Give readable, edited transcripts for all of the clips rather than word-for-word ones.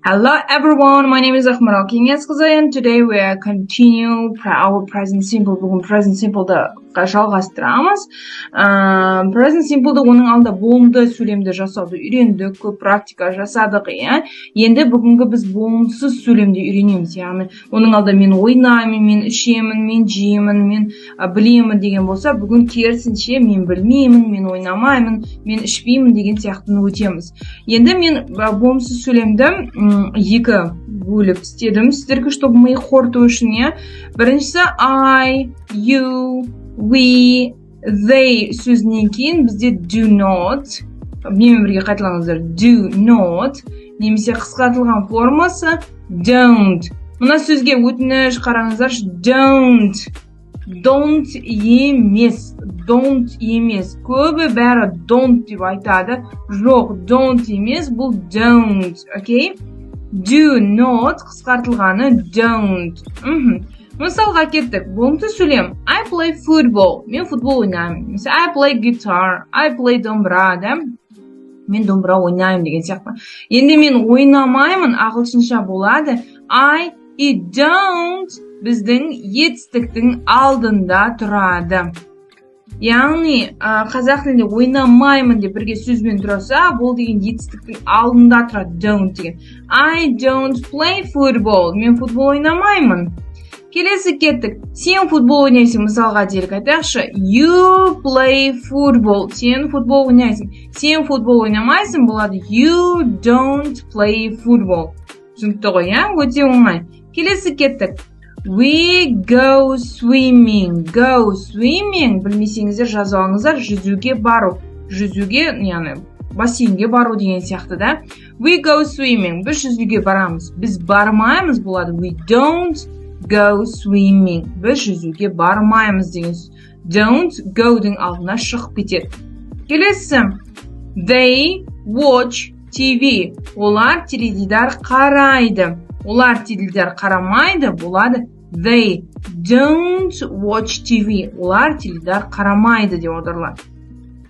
Hello everyone, my name is Akmaral Kengeskızı and today we are continue our present simple. Бүгін present simple'ды жалғастырамыз. Present simple'ды оның алда болымды сөйлемді жасауды үйрендік, көп практика жасадық, иә. Енді бүгінгі біз болымсыз сөйлемді үйренеміз, яғни оның алда мен ойнаймын, мен ішемін, мен жеймін, мен білемін деген болса, бүгін керісінше мен білмеймін, мен ойнамаймын, мен ішпеймін деген сияқтыны өтеміз. Енді мен болымсыз сөйлемді екі бөліп істедім сіздерге, чтобы ми қорыту үшін, иә. Біріншісі I, you, we, they сөзінен кейін бізде do not, менімен бірге қайталаңыздар, do not, немесе қысқартылған формасы don't. Мына сөзге өтініш қараңыздар, don't емес, don't емес. Көбі бәрі don't деп айтады. Жоқ, don't емес, бұл don't, окей? Do not қысқартылғаны don't. Мысалға кеттік, болымсыз сөйлем. I play football. Мен футбол ойнаймын. Мысалы, I play guitar. I play домбыра, да? Мен домбыра ойнаймын деген сияқты. Енді мен ойнамаймын, ағылшынша болады. I don't біздің етістіктің алдында тұрады. Яғни, қазақ тілінде ойнамаймын деп бірге сөзбен тұраса, бұл деген етістіктің алдында тұрады, don't деген. I don't play football. Мен футбол ойнамаймын. Келесі кеттік. Сен футбол ойнайсың, мысалға делік айтақшы. You play football. Сен футбол ойнайсың. Сен футбол ойнамайсың, болады you don't play football. Түсінікті ғой, иә? Өте оңай. Келесі кеттік. We go swimming. Go swimming. Білмесеңіздер жазуыңыздар, жүзуге бару. Жүзуге, яғни бассейнге бару деген сияқты, да? We go swimming. Біз жүзуге барамыз. Біз бармаймыз, болады we don't go swimming. Біз жүзуге бармаймыз деген. Don't go-дің алдына шығып кетеді. Келесі. They watch TV. Олар теледидар қарайды. Олар теледидар қарамайды, болады they don't watch TV. Олар теледидар қарамайды деп аударылады.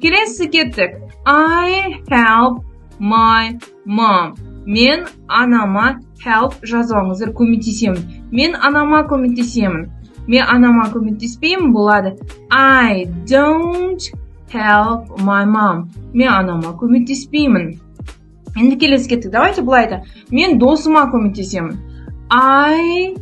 Келесі кеттік. I help my mom. Мен анама help жазуыңыздар көмектесемін. Мен анама көмектесемін. Мен анама көмектеспеймін, болады I don't help my mom. Мен анама көмектеспеймін. Енді келесі кеттік. Давайте былай айта. Мен досыма көмектесемін. I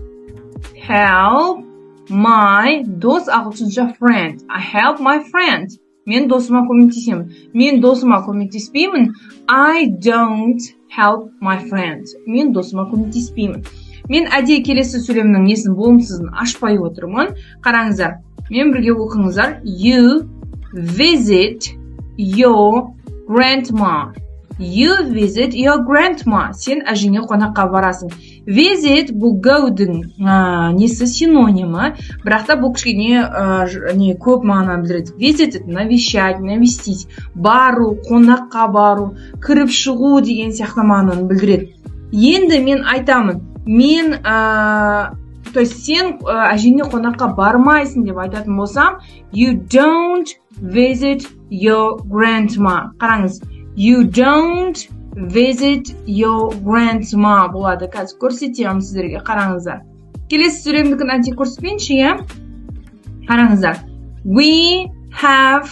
help my дос ағылшынша friend. I help my friend. Мен досыма көмектесемін. Мен досыма көмектеспеймін. I don't help my friend. Мен досыма көмектеспеймін. Мен әдейі келесі сөйлемнің несін болымсызын ашпай отырмын. Қараңыздар. Мен бірге оқыңыздар. You visit your grandma. You visit your grandma. Сен әжеңе қонаққа барасың. Visit бұл go-дің несі синонимі, бірақ та бұл кішкене көп мағына білдіреді. Visit навещать, навестить, бару, қонаққа бару, кіріп шығу деген сияқты мағынаны білдіреді. Енді мен айтамын, мен, то есть сен әжеңе қонаққа бармайсың деп айтатын болсам, you don't visit your grandma. Қараңыз. You don't visit your grandma болады. Қазір көрсетемін сіздерге, қараңыздар. Келесі сөйлемдікін әнте көрсетпейінші, иә? Қараңыздар. We have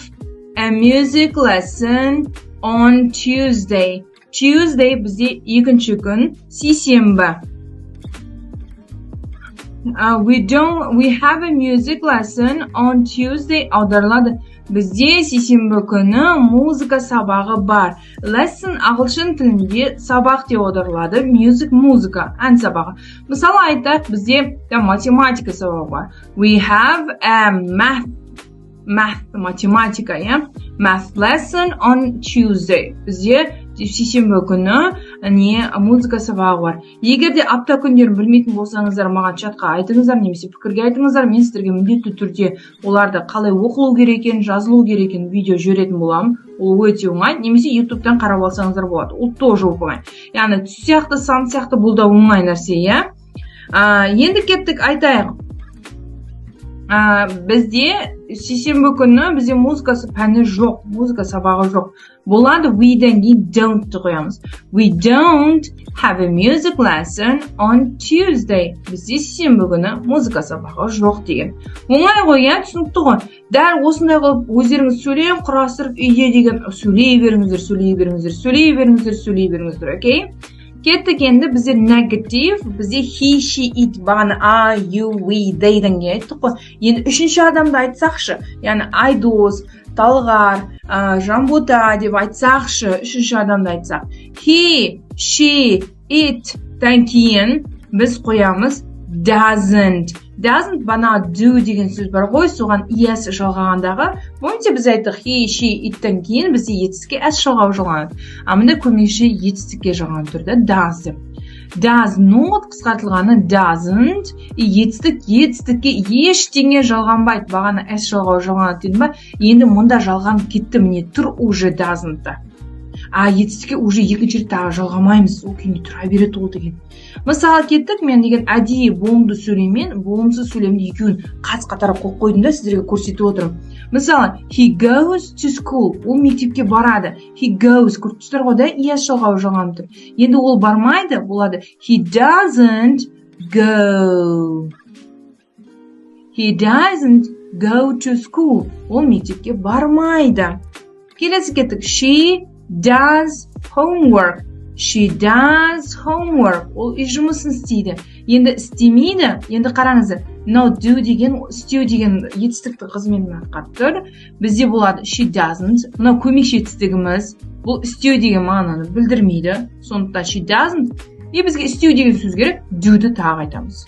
a music lesson on Tuesday. Tuesday бізде екінші күн, сейсенбі. We have a music lesson on Tuesday аударылады. Бізде сейсенбі күні музыка сабағы бар. Lesson ағылшын тілінде сабақ деп аударылады. Music музыка, ән сабағы. Мысалы айтайық, бізде математика сабағы бар. We have a математика, иә? Math lesson on Tuesday. Бізде сейсенбі күні музыка сабағы бар. Егер де апта күндерін білмейтін болсаңыздар, маған чатқа айтыңыздар, немесе пікірге айтыңыздар, мен сіздерге міндетті түрде оларды қалай оқылу керек екенін, жазылу керек екенін видео жіберетін боламын. Ол өте оңай. Немесе YouTube-тан қарап алсаңыздар болады. Ол тоже оңай. Яғни түс сияқты, сан сияқты бұл да оңай нәрсе, иә? Енді кеттік айтайық. бізде сейсенбі күні бізде музыка пәні жоқ, музыка сабағы жоқ. Болады we'дан кейін don't қоямыз. We don't have a music lesson on Tuesday. Бізде сейсенбі күні музыка сабағы жоқ деген. Оңай ғой, түсінікті ғой. Дәл осындай қылып өздеріңіз сөйлеп құрастырып үйде деген сөйлей беріңіздер, окей? Кеттік енді бізде негатив, бізде he, she, it, бағана I, you, we, they'дан кейін айттық қой. Енді үшінші адамды айтсақшы, яғни Айдос, Талғар, Жамбота деп айтсақшы, үшінші адамды айтсақ. He, she, it-тан кейін біз қоямыз doesn't. Doesn't бана do деген сөз бар ғой, соған es жалғағандағы. Помните, біз айттық he, she, it-тан кейін бізде етістікке s жалғау жалғанады. Мында көмекші етістікке жалған түрде does деп. Does not қысқартылғаны doesn't. Етістікке ештеңе жалғанбайды. Бағана s жалғау жалғанады дедім ба? Енді мұнда жалған кетті, міне тұр уже doesn't-та. Етістікке уже екінші рет тағы жалғамаймыз, ол күйінде тұра береді ол деген. Мысалы кеттік, мен деген әдейі болымды сөйлеммен болымсыз сөйлемді екеуін қатар қойып қойдым да, сіздерге көрсетіп отырмын. Мысалы, he goes to school, ол мектепке барады. He goes, көріп тұрсыздар ғой да, es жалғауы жалғанып тұр. Енді ол бармайды, болады he doesn't go. He doesn't go to school, ол мектепке бармайды. Келесі кеттік, she does homework. She does homework. Ол үй жұмысын істейді. Енді істемейді. Енді қараңыздар. Not do деген, істеу деген етістікті қызмен атқарып тұр. Бізде болады she doesn't. Мына көмекші етістігіміз. Бұл істеу деген мағынаны білдірмейді. Сондықтан she doesn't. И бізге істеу деген сөз керек. Do-ды тағы айтамыз.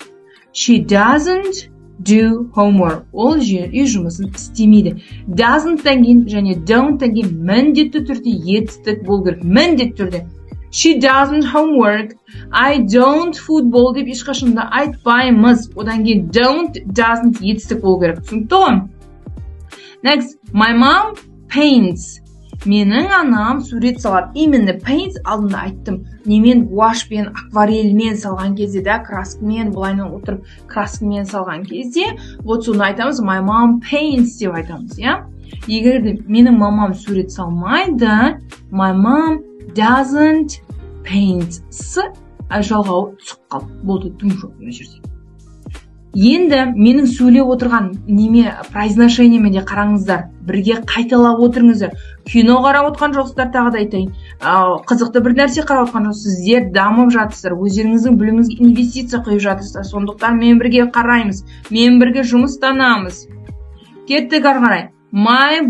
She doesn't do homework. Ол үй жұмысын істемейді. Doesn't-тан кейін және don't-тан кейін міндетті түрде етістік болу керек. Міндетті түрде. She doesn't homework. I don't football деп ешқашанда айтпаймыз. Одан кейін doesn't етістік болу керек. Түсінікті ғой? Next, my mom paints. Менің анам сурет салады. Именно paints алдында айттым. Немен гуашпен, акварельмен салған кезде да, краскымен, былайынан отырып краскымен салған кезде, вот соны айтамыз, my mom paints деп айтамыз, иә? Егер де менің мамам сурет салмайды, my mom doesn't paint. Жалғауы түсіп қалды. Болды, түң жоқ мына жерде. Енді менің сөйлеп отырған неме произношениеме де қараңыздар. Бірге қайталап отырыңыздар. Кино қарап отқан жоқсыздар, тағы да айтайын. Қызықты бір нәрсе қарап отқан жоқсыз. Сіздер дамып жатырсыздар. Өздеріңіздің біліміңізге инвестиция құйып жатырсыздар. Сондықтан мен бірге қараймыз. Мен бірге жұмыстанамыз. Кеттік ары қарай. My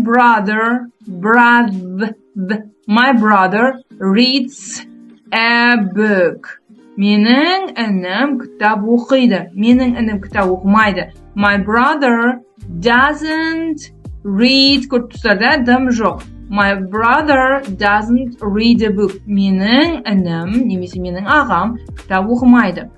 brother reads a book. Менің інім кітап оқиды. Менің інім кітап оқымайды. My brother doesn't read. Көріп тұрсыздар да, дым жоқ. My brother doesn't read a book. Менің інім, немесе менің ағам кітап оқымайды.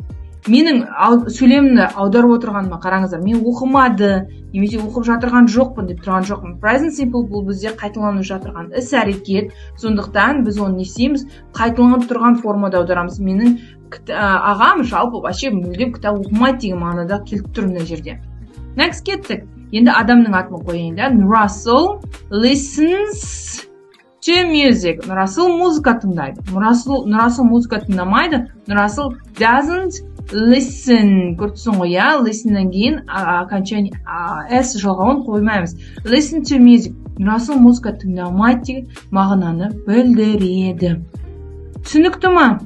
Менің сөйлемді аударып отырғаныма қараңыздар. Мен оқымады, немесе оқып жатырған жоқпын деп тұрған жоқпын. Present simple бұл бізде қайталанып жатырған іс әрекет. Сондықтан біз оны не істейміз? Қайталанып тұрған формада аударамыз. Менің ағам жалпы вообще мүлдем кітап оқымайды деген мағынада келіп тұр мына жерде. Next кеттік. Енді адамның атын қояйын да. Russell listens to music. Russell музыка тыңдайды. Russell музыка тыңдамайды. Russell doesn't listen. Көрдіңіз ғой, иә? Listen'нен кейін окончание s жалғауын қоймаймыз. Listen to music. Russell музыка тыңдамайды деген мағынаны білдіреді. Түсінікті ма?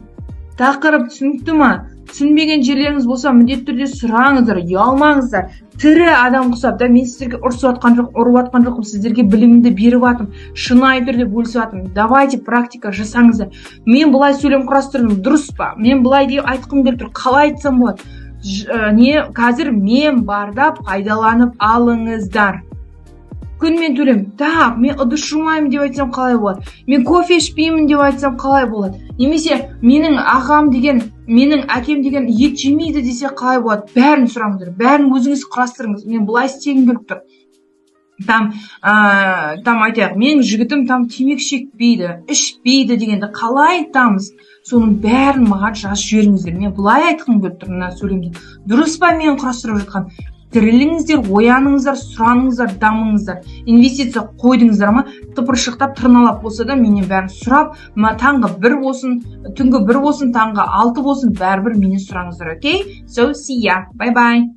Тақырып түсінікті ма? Түсінбеген жерлеріңіз болса, міндетті түрде сұраңыздар, ұялмаңыздар. Тірі адам құсап та, мен сіздерге ұрып атқан жоқпын, сіздерге білімімді беріп атым, шынайы түрде бөлісіп атым. Давайте практика жасаңыздар. Мен бұлай сөйлем құрастырдым, дұрыс па? Мен бұлай деп айтқым келіп тұр, қалай айтсам болады? Қазір мен барда пайдаланып алыңыздар. Күнмен төлем. Так, мен ыдыс жумаймын деп айтсам қалай болады? Мен кофе ішпеймін деп айтсам қалай болады? Немесе менің ағам деген, менің әкем деген ет жемейді десе қалай болады? Бәрін сұраңыздар. Бәрін өзіңіз құрастырыңыз. Мен бұлай істегім келіп тұр. Там айтайық, менің жігітім темекі шекпейді, ішпейді дегенді қалай айтамыз? Соның бәрін маған жазып жіберіңіздер. Мен бұлай айтқым келіп тұр мына сөйлемде. Дұрыс па мен құрастырып жатқан? Тіріліңіздер, ояныңыздар, сұраныңыздар, дамыңыздар. Инвестиция қойдыңыздар ма, тыпыршықтап, тырналап болса да менен бәрін сұрап, таңғы 1 болсын, түнгі 1 болсын, таңғы 6 болсын, бәрібір менен сұраңыздар, окей? So, see ya. Bye-bye.